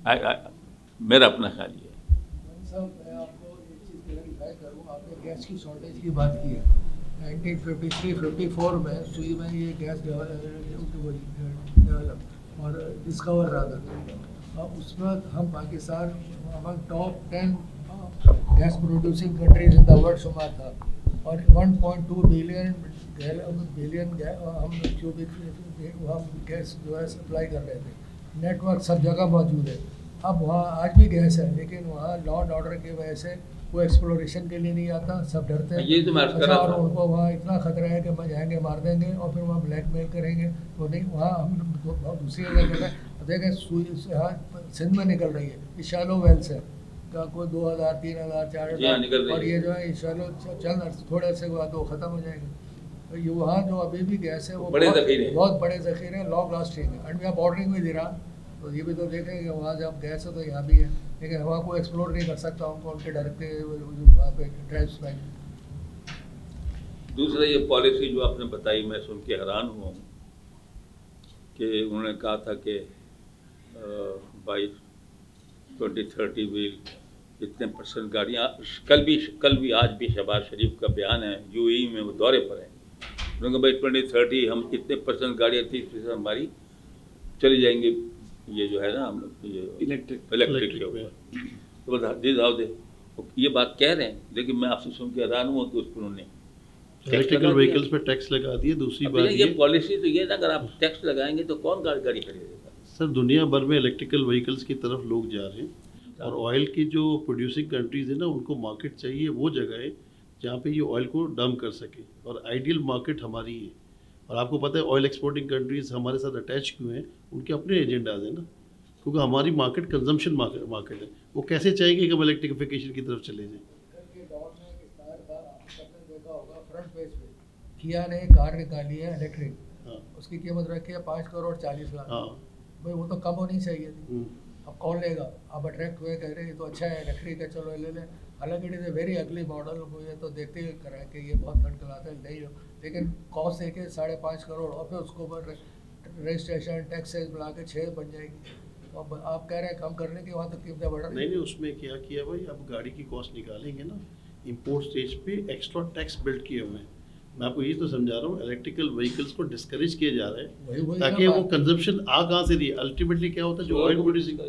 मेरा अपना ख्याल ये है। साहब, मैं आपको एक चीज़ क्लैरिफाई करूँ। आपने गैस की शॉर्टेज की बात की है। 1953-54 में सुई में ये गैस डेवलप और डिस्कवर रहा। उस वक्त हम Pakistan among top 10 gas producing countries in the world शुमार था और 1.2 बिलियन हम क्यूबिक हम गैस जो है सप्लाई कर रहे थे। नेटवर्क सब जगह मौजूद है। अब वहाँ आज भी गैस है, लेकिन वहाँ लॉ एंड ऑर्डर की वजह से कोई एक्सप्लोरेशन के लिए नहीं आता, सब डरते हैं। ये तो मैं अर्ज कर रहा और था। उनको वहाँ इतना खतरा है कि जाएंगे मार देंगे और फिर वहाँ ब्लैकमेल करेंगे। तो नहीं, वहाँ हम दूसरी जगह कर रहे हैं। देखें यहाँ सिंध में निकल रही है, ये शैलो वेल्स है का कोई 2000 3000 4000 और ये जो है ये शैलो चंद थोड़े अर्से के बाद वो ख़त्म हो जाएंगे। तो ये वहाँ जो अभी भी गैस है वो बहुत बड़े ज़ख़ीरे हैं, लॉन्ग लास्टिंग है। And we are bordering with Iran, तो ये भी तो देखें कि वहाँ जब गैस है तो यहाँ भी है, लेकिन वहाँ को एक्सप्लोर नहीं कर सकता उनको उनके डर के वहाँ पे ड्राइव्स में। दूसरा ये पॉलिसी जो आपने बताई, मैं सुन के हैरान हुआ हूँ कि उन्होंने कहा था कि बाई 2030 विल इतने % गाड़ियाँ। कल भी आज भी शहबाज शरीफ का बयान है, यूएई में वो दौरे पर है। उन्होंने भाई 2030 हम इतने % गाड़ियाँ 30% हमारी चली जाएंगी, ये जो है ना ये इलेक्ट्रिक के ऊपर। तो बता दे जाओ दे ये बात कह रहे हैं, लेकिन मैं आपसे सुन के हैरान हुआ कि उस पर उन्होंने इलेक्ट्रिकल व्हीकल्स पे टैक्स लगा दिए। दूसरी बात ये पॉलिसी तो ये ना, अगर आप टैक्स लगाएंगे तो कौन गाड़ी खरीदेगा? सर, दुनिया भर में इलेक्ट्रिकल व्हीकल्स की तरफ लोग जा रहे हैं और ऑयल की जो प्रोड्यूसिंग कंट्रीज है ना, उनको मार्केट चाहिए वो जगह है जहाँ पे ये ऑयल को डंप कर सके, और आइडियल मार्केट हमारी है। और आपको पता है ऑयल एक्सपोर्टिंग कंट्रीज हमारे साथ अटैच क्यों हैं? उनके अपने एजेंडाज हैं ना, क्योंकि हमारी मार्केट कंजम्पशन मार्केट है। वो कैसे चाहेंगे कि हम इलेक्ट्रिफिकेशन की तरफ चले जाएँ? फ्रंट पेज पे किया ने कार निकाली है इलेक्ट्रिक, उसकी कीमत रखी है 5 करोड़ 40 लाख। भाई वो तो कम होनी चाहिए थी। अब कौन लेगा? आप अट्रैक्ट हुए, कह रहे हैं तो अच्छा है इलेक्ट्रिक है, चलो ले लें। हालांकि it is a very ugly model, मुझे तो देखते ही करा है कि ये बहुत खटखलाता है नहीं हो, लेकिन कॉस्ट देखे 5.5 करोड़ और फिर उसको ऊपर रजिस्ट्रेशन टैक्सेस मिला के 6 बन जाएगी। तो अब आप कह रहे हैं कम करने की, वहाँ तक कीमतें बढ़ रही नहीं, उसमें क्या किया भाई, अब गाड़ी की कॉस्ट निकालेंगे ना, इंपोर्ट स्टेज पे एक्स्ट्रा टैक्स बिल्ड किए हुए हैं। मैं आपको ये तो समझा रहा हूँ, इलेक्ट्रिकल व्हीकल्स को डिस्करेज किया जा रहा है ताकि वो कंजम्पशन आ कहाँ से रही है। अल्टीमेटली क्या होता है, जो ऑयल प्रोड्यूसिंग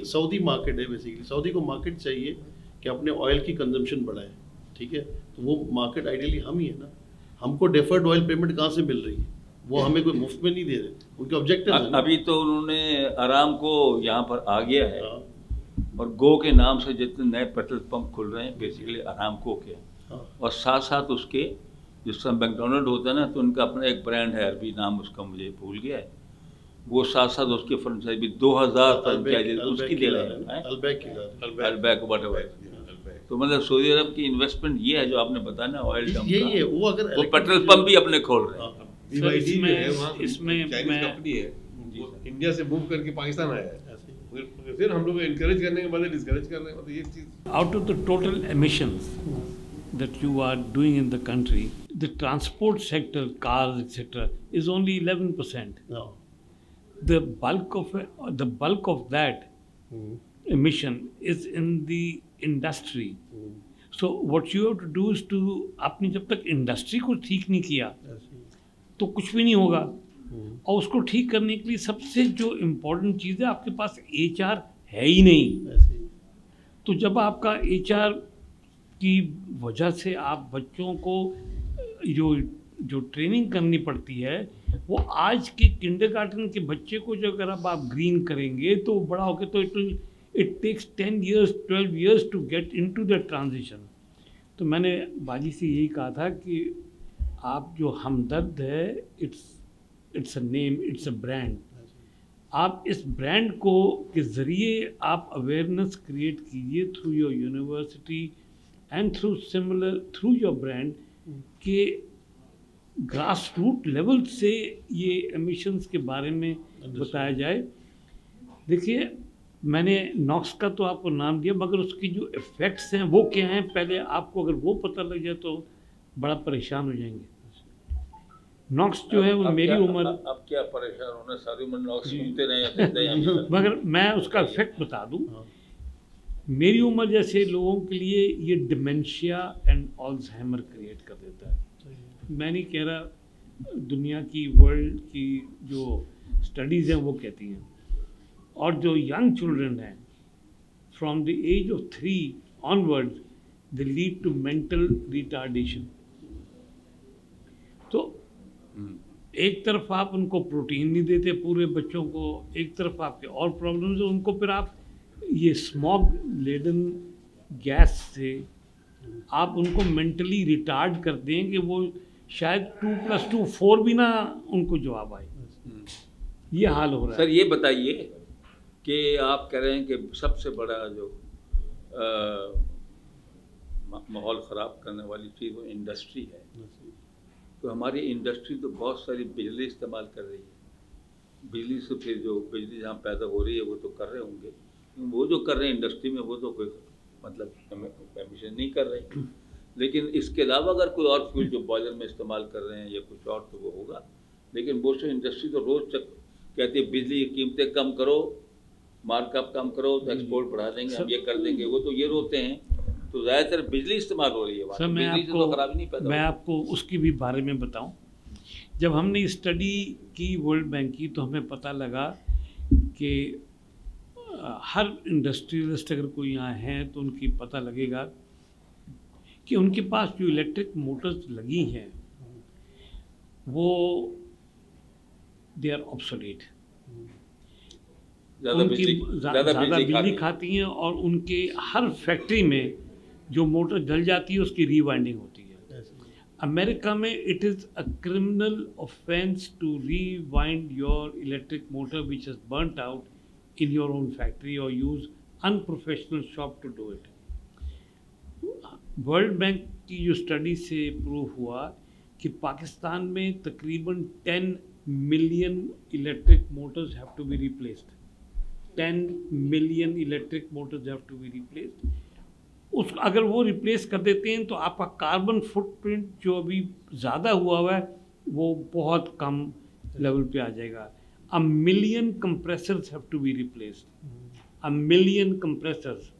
सऊदी मार्केट है, बेसिकली सऊदी को मार्केट चाहिए कि अपने ऑयल की कंजम्पशन बढ़ाए, ठीक है? तो वो मार्केट आइडियली हम ही है ना। हमको डेफर्ड ऑयल पेमेंट कहाँ से मिल रही है? वो हमें कोई मुफ्त में नहीं दे रहे, उनके ऑब्जेक्टिव है। अभी तो उन्होंने आराम को यहाँ पर आ गया है और गो के नाम से जितने नए पेट्रोल पंप खुल रहे हैं बेसिकली आरामको के, और साथ साथ उसके जिस तरह मैकडोनल्ड होता है ना, तो उनका अपना एक ब्रांड है, अरबी नाम उसका मुझे भूल गया है, वो साथ साथ उसके फ्रेंचाइज भी 2000 फ्रेंचाइज उसकी दे रहे हैं, अल्बैक व्हाटएवर। तो मतलब सऊदी अरब की इन्वेस्टमेंट ये है जो आपने बताया ना, ऑयल डंप यही है। वो अगर वो पेट्रोल पंप भी अपने खोल रहे हैं। इसमें कंपनी है, इंडिया से मूव करके पाकिस्तान आया है, फिर हम लोग एनकरेज करने के बाद डिस्करेज कर रहे हैं। मतलब ये चीज out of the total emissions that you are doing in the country, the transport sector, cars, etc., is only 11%. No. The bulk of that emission is in the industry. So what you have to do is to आपने जब तक industry को ठीक नहीं किया तो कुछ भी नहीं होगा। और उसको ठीक करने के लिए सबसे जो इम्पोर्टेंट चीज़ है, आपके पास HR है ही नहीं। तो जब आपका HR की वजह से आप बच्चों को जो ट्रेनिंग करनी पड़ती है, वो आज के किंडरगार्टन के बच्चे को जो अगर आप ग्रीन करेंगे तो बड़ा होकर तो it takes 10 years 12 years to get into the transition. तो मैंने बाजी से यही कहा था कि आप जो हमदर्द है, it's a name, it's a brand. आप इस ब्रांड को के ज़रिए आप अवेयरनेस क्रिएट कीजिए through your university and through your brand, के ग्रास रूट लेवल से ये एमिशंस के बारे में बताया जाए। देखिए, मैंने नॉक्स का तो आपको नाम दिया, मगर उसकी जो इफ़ेक्ट्स हैं वो क्या हैं, पहले आपको अगर वो पता लग जाए तो बड़ा परेशान हो जाएंगे। नॉक्स जो है वो मेरी उम्र, अब क्या परेशान होना, सारी उम्र नॉक्स सुनते रहे मगर मैं उसका इफेक्ट बता दूं, मेरी उम्र जैसे लोगों के लिए ये डिमेंशिया एंड अल्जाइमर क्रिएट कर देता है। मैं नहीं कह रहा, दुनिया की वर्ल्ड की जो स्टडीज़ हैं वो कहती हैं। और जो यंग चिल्ड्रन हैं from the age of 3 onward they lead to mental retardation. तो एक तरफ आप उनको प्रोटीन नहीं देते पूरे बच्चों को, एक तरफ आपके और प्रॉब्लम्स हैं, उनको फिर आप ये स्मॉग लेडन गैस से आप उनको मेंटली रिटार्ड कर दें कि वो शायद 2+2 4 भी ना उनको जवाब आए। ये हाल हो रहा है। सर ये बताइए कि आप कह रहे हैं कि सबसे बड़ा जो माहौल ख़राब करने वाली चीज़ वो इंडस्ट्री है। तो हमारी इंडस्ट्री तो बहुत सारी बिजली इस्तेमाल कर रही है। बिजली से फिर जो बिजली जहाँ पैदा हो रही है वो तो कर रहे होंगे, वो जो कर रहे हैं इंडस्ट्री में वो तो कोई मतलब एमिशन नहीं कर रहे। लेकिन इसके अलावा अगर कोई और फ्यूल जो बॉयलर में इस्तेमाल कर रहे हैं या कुछ और तो वो होगा। लेकिन वो से इंडस्ट्री तो रोज़ कहती है बिजली की कीमतें कम करो, मार्कअप कम करो तो एक्सपोर्ट बढ़ा देंगे, हम ये कर देंगे, वो तो ये रोते हैं। तो ज़्यादातर बिजली इस्तेमाल हो रही है। सर मैं आपको उसकी भी बारे में बताऊं। जब हमने स्टडी की वर्ल्ड बैंक की तो हमें पता लगा कि हर इंडस्ट्रियलिस्ट अगर कोई यहाँ हैं तो उनकी पता लगेगा कि उनके पास जो इलेक्ट्रिक मोटर्स लगी हैं वो दे आर ऑब्सोलेट, उनकी ज़्यादा बिजली खाती हैं और उनके हर फैक्ट्री में जो मोटर जल जाती है उसकी रीवाइंडिंग होती है। अमेरिका में it is a criminal offence to rewind your electric motor which is burnt out in your own factory और use unprofessional shop to do it. World Bank की जो स्टडी से प्रूव हुआ कि पाकिस्तान में तकरीबन 10 million electric motors have to be replaced. 10 million electric motors have to be replaced. उस अगर वो रिप्लेस कर देते हैं तो आपका कार्बन फुटप्रिंट जो अभी ज़्यादा हुआ है वो बहुत कम लेवल पे आ जाएगा। A million compressors have to be replaced. A million compressors,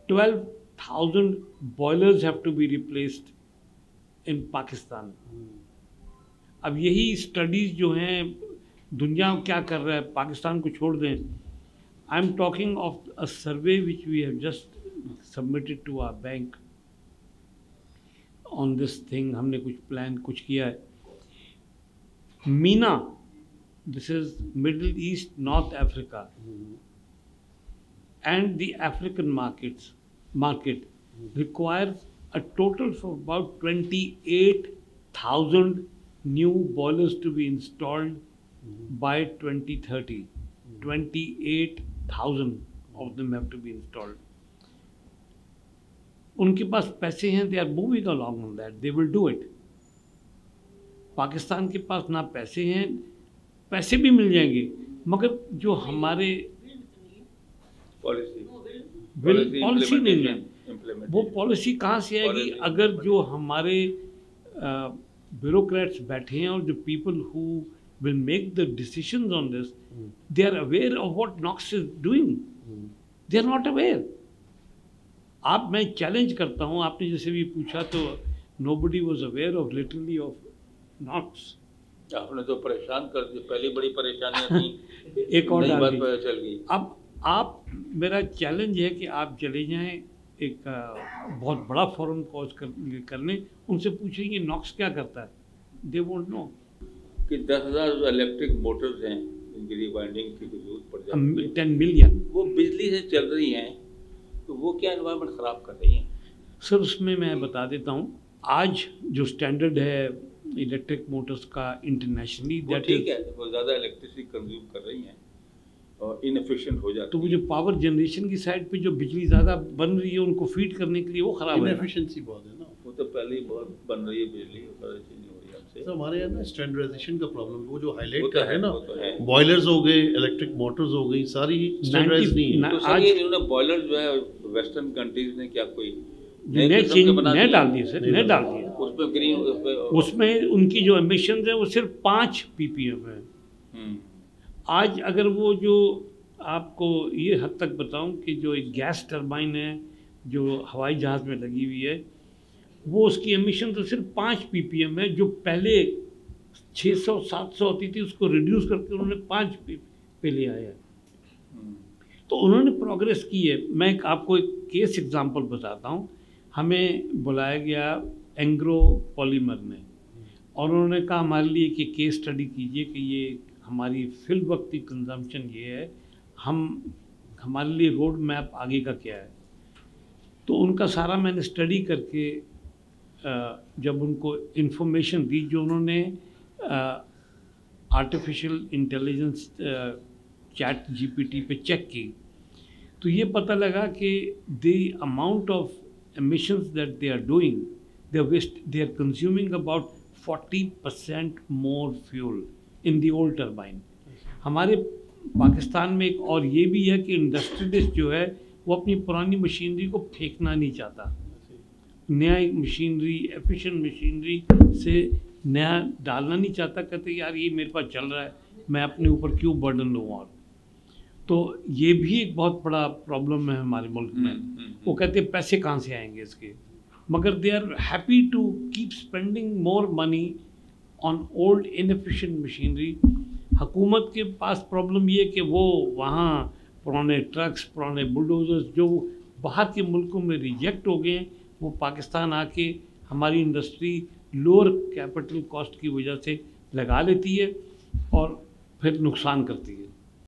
12,000 boilers have to be replaced in Pakistan। अब यही स्टडीज़ जो हैं दुनिया क्या कर रहा है, पाकिस्तान को छोड़ दें। I am talking of a survey which we have just submitted to our bank on this thing. हमने कुछ प्लान कुछ किया है। MENA, this is Middle East, North Africa and the African market requires a total of about 28,000 new boilers to be installed by 2030. 28,000 of them have to be installed. उनके पास पैसे हैं, they are moving along on that, they will do it. Pakistan के पास ना पैसे हैं, पैसे भी मिल जाएंगे मगर जो हमारे पॉलिसी नहीं है। वो पॉलिसी कहाँ से आएगी अगर जो हमारे ब्यूरोक्रेट्स बैठे हैं और जो people who will make the decisions on this they are aware of what Knox is doing, they are not aware. आप, मैं चैलेंज करता हूँ, आपने जैसे भी पूछा तो nobody was aware of literally of Knox. आपने तो परेशान कर दिया, पहली बड़ी परेशानियाँ थी एक और बात पता चल गई। अब आप, मेरा चैलेंज है कि आप चले जाएं एक बहुत बड़ा फॉरम कॉज करने, उनसे पूछेंगे नॉक्स क्या करता है, दे वोंट नो। कि 10,000 इलेक्ट्रिक मोटर्स हैं जिनकी रिवाइंडिंग की जरूरत पड़ जाती है, 10 मिलियन वो बिजली से चल रही हैं, तो वो क्या एनवायरनमेंट ख़राब कर रही हैं? सर उसमें मैं बता देता हूँ, आज जो स्टैंडर्ड है इलेक्ट्रिक मोटर्स का इंटरनेशनली, दैट ठीक है, वो ज़्यादा इलेक्ट्रिसिटी कंज्यूम कर रही हैं और इनएफिशिएंट हो जाती है। तो वो जो पावर जनरेशन की साइड पे जो बिजली ज़्यादा बन रही है उनको फीड करने के लिए वो ख़राब है। इनएफिशिएंसी बहुत है ना, वो तो पहले ही बहुत बन रही है बिजली, नहीं हो रही हमसे। तो हमारे यहाँ ना स्टैंडर्डाइजेशन का प्रॉब्लम, वो जो हाईलाइट कर है ना, बॉयलर्स हो गए, इलेक्ट्रिक मोटर्स हो गई, सारी स्टैंडर्डाइज नहीं है। तो सर ये इन्होंने बॉयलर जो है वेस्टर्न कंट्रीज ने क्या कोई नए डाल दिए सर, नए डाल दिए। उसमें ग्रीन उसमें उनकी जो एमिशन है वो सिर्फ 5 ppm है। आज अगर वो जो आपको ये हद तक बताऊं कि जो एक गैस टरबाइन है जो हवाई जहाज़ में लगी हुई है, वो उसकी एमिशन तो सिर्फ 5 ppm है, जो पहले 600-700 होती थी उसको रिड्यूस करके उन्होंने 5 पे ले आया है। तो उन्होंने प्रोग्रेस की है। मैं आपको एक केस एग्जांपल बताता हूँ। हमें बुलाया गया एंग्रो पॉलीमर ने, और उन्होंने कहा हमारे लिए कि केस स्टडी कीजिए कि ये हमारी फिल वक्त की कंजम्पशन ये है, हमारे लिए रोड मैप आगे का क्या है। तो उनका सारा मैंने स्टडी करके जब उनको इन्फॉर्मेशन दी, जो उन्होंने आर्टिफिशियल इंटेलिजेंस चैट GPT पे चेक की, तो ये पता लगा कि the amount of emissions that they are doing, they are consuming about 40% more fuel in the old turbine. हमारे पाकिस्तान में एक और ये भी है कि इंडस्ट्रियलिस्ट जो है वो अपनी पुरानी मशीनरी को फेंकना नहीं चाहता। नया मशीनरी, एफिशिएंट मशीनरी से नया डालना नहीं चाहता। कहते यार ये मेरे पास चल रहा है, मैं अपने ऊपर क्यों बर्डन लूँ। और तो ये भी एक बहुत बड़ा प्रॉब्लम है हमारे मुल्क में। वो कहते हैं पैसे कहाँ से आएंगे इसके, मगर they are happy to keep spending more money on old inefficient machinery. हुकूमत के पास प्रॉब्लम ये कि वो वहाँ पुराने ट्रक्स, पुराने बुलडोजर्स जो बाहर के मुल्कों में रिजेक्ट हो गए, वो पाकिस्तान आके हमारी इंडस्ट्री लोअर कैपिटल कॉस्ट की वजह से लगा लेती है और फिर नुकसान करती है।